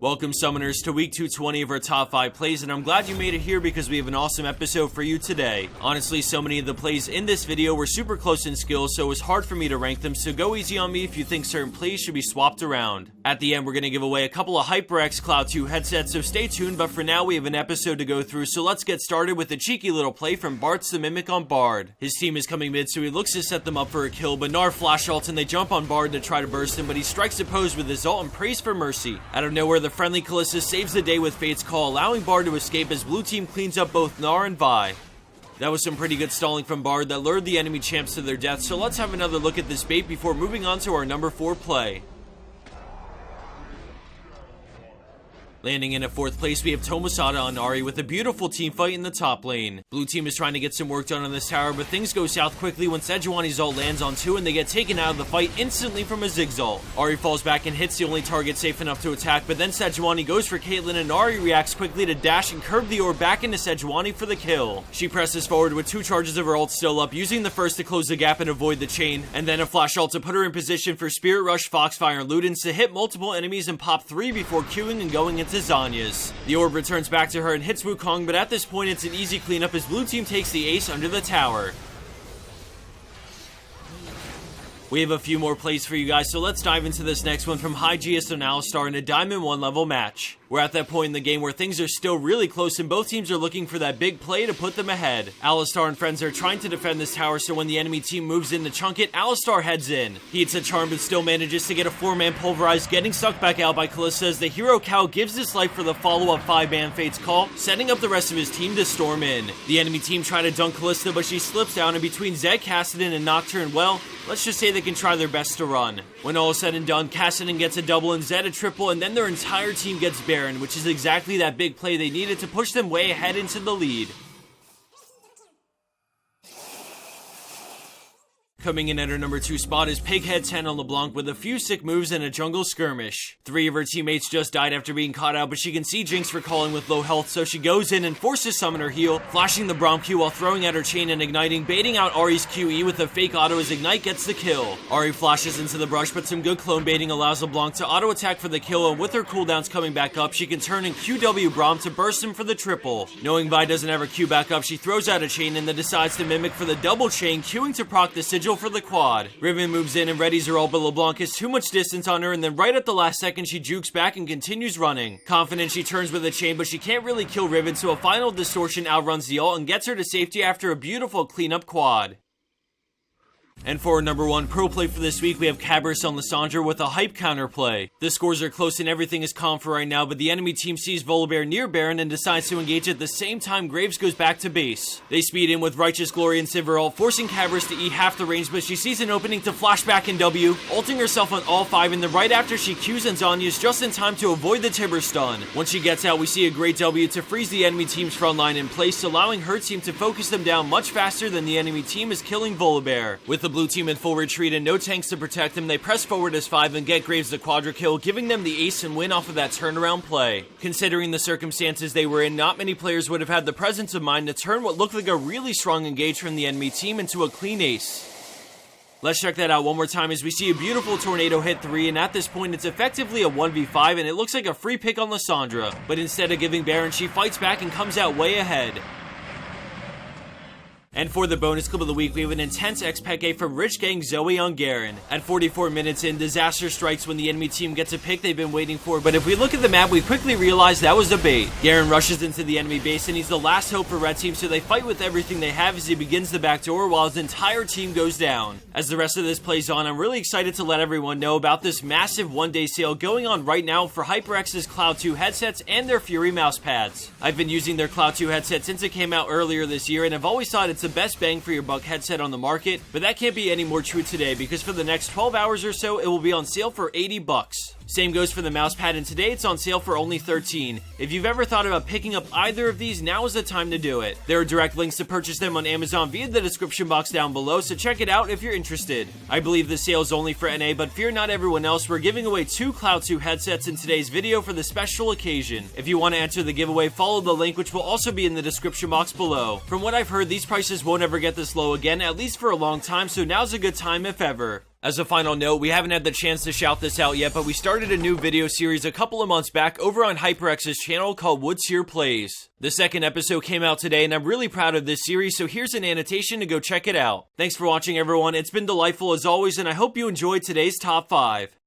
Welcome summoners to week 220 of our top 5 plays, and I'm glad you made it here because we have an awesome episode for you today. Honestly, so many of the plays in this video were super close in skill, so it was hard for me to rank them, so go easy on me if you think certain plays should be swapped around. At the end, we're going to give away a couple of HyperX Cloud 2 headsets, so stay tuned, but for now we have an episode to go through, so let's get started with a cheeky little play from BartzTheMimic on Bard. His team is coming mid, so he looks to set them up for a kill, but Gnar flash ults and they jump on Bard to try to burst him, but he strikes the pose with his ult and prays for mercy. Out of nowhere, the friendly Kalista saves the day with Fate's Call, allowing Bard to escape as blue team cleans up both Gnar and Vi. That was some pretty good stalling from Bard that lured the enemy champs to their death, so let's have another look at this bait before moving on to our number 4 play. Landing in at 4th place, we have Tomosada on Ahri with a beautiful team fight in the top lane. Blue team is trying to get some work done on this tower, but things go south quickly when Sejuani's ult lands on 2 and they get taken out of the fight instantly from a Ziggs ult. Ahri falls back and hits the only target safe enough to attack, but then Sejuani goes for Caitlyn and Ahri reacts quickly to dash and curve the orb back into Sejuani for the kill. She presses forward with 2 charges of her ult still up, using the first to close the gap and avoid the chain, and then a flash ult to put her in position for Spirit Rush, Foxfire, and Ludens to hit multiple enemies and pop 3 before queuing and going into Zhonya's. The orb returns back to her and hits Wukong, but at this point it's an easy cleanup as blue team takes the ace under the tower. We have a few more plays for you guys, so let's dive into this next one from Hygeist and Alistar in a Diamond 1 level match. We're at that point in the game where things are still really close and both teams are looking for that big play to put them ahead. Alistar and friends are trying to defend this tower, so when the enemy team moves in to chunk it, Alistar heads in. He hits a charm but still manages to get a 4-man pulverize, getting sucked back out by Kalista as the hero cow gives his life for the follow-up 5-man Fate's Call, setting up the rest of his team to storm in. The enemy team try to dunk Kalista, but she slips down, and between Zed, Kassadin, and Nocturne, well, let's just say they can try their best to run. When all is said and done, Kassadin gets a double and Zed a triple, and then their entire team gets Baron, which is exactly that big play they needed to push them way ahead into the lead. Coming in at her number 2 spot is Pighead 10 on Leblanc with a few sick moves and a jungle skirmish. 3 of her teammates just died after being caught out, but she can see Jinx recalling with low health, so she goes in and forces summon her heal, flashing the Braum Q while throwing at her chain and igniting, baiting out Ahri's QE with a fake auto as Ignite gets the kill. Ahri flashes into the brush, but some good clone baiting allows Leblanc to auto attack for the kill, and with her cooldowns coming back up, she can turn in QW Braum to burst him for the triple. Knowing Vi doesn't ever Q back up, she throws out a chain and then decides to mimic for the double chain, queuing to proc the sigil for the quad. Riven moves in and readies her ult, but LeBlanc has too much distance on her, and then right at the last second she jukes back and continues running. Confident, she turns with a chain, but she can't really kill Riven, so a final distortion outruns the ult and gets her to safety after a beautiful cleanup quad. And for our number 1 pro play for this week, we have cabrris on Lissandra with a hype counter play. The scores are close and everything is calm for right now, but the enemy team sees Volibear near Baron and decides to engage at the same time Graves goes back to base. They speed in with Righteous Glory and Sivir ult, forcing cabrris to eat half the range, but she sees an opening to flash back in W, ulting herself on all 5, and then right after she Qs and Zhonya's just in time to avoid the Tibber stun. Once she gets out, we see a great W to freeze the enemy team's front line in place, allowing her team to focus them down much faster than the enemy team is killing Volibear. With the blue team in full retreat and no tanks to protect them, they press forward as 5 and get Graves the quadra kill, giving them the ace and win off of that turnaround play. Considering the circumstances they were in, not many players would have had the presence of mind to turn what looked like a really strong engage from the enemy team into a clean ace. Let's check that out one more time as we see a beautiful tornado hit 3, and at this point it's effectively a 1v5 and it looks like a free pick on Lissandra, but instead of giving Baron, she fights back and comes out way ahead. And for the bonus clip of the week, we have an intense XPK from Rich Gang Zoe on Garen. At 44 minutes in, disaster strikes when the enemy team gets a pick they've been waiting for, but if we look at the map, we quickly realize that was a bait. Garen rushes into the enemy base and he's the last hope for red team, so they fight with everything they have as he begins the backdoor while his entire team goes down. As the rest of this plays on, I'm really excited to let everyone know about this massive one-day sale going on right now for HyperX's Cloud 2 headsets and their Fury mouse pads. I've been using their Cloud 2 headset since it came out earlier this year, and I've always thought it's the best bang for your buck headset on the market, but that can't be any more true today because for the next 12 hours or so, it will be on sale for 80 bucks. Same goes for the mouse pad, and today it's on sale for only 13. If you've ever thought about picking up either of these, now is the time to do it. There are direct links to purchase them on Amazon via the description box down below, so check it out if you're interested. I believe the sale is only for NA, but fear not everyone else, we're giving away 2 Cloud 2 headsets in today's video for the special occasion. If you want to enter the giveaway, follow the link which will also be in the description box below. From what I've heard, these prices won't ever get this low again, at least for a long time, so now's a good time if ever. As a final note, we haven't had the chance to shout this out yet, but we started a new video series a couple of months back over on HyperX's channel called What's Your Plays. The second episode came out today, and I'm really proud of this series, so here's an annotation to go check it out. Thanks for watching, everyone. It's been delightful as always, and I hope you enjoyed today's top 5.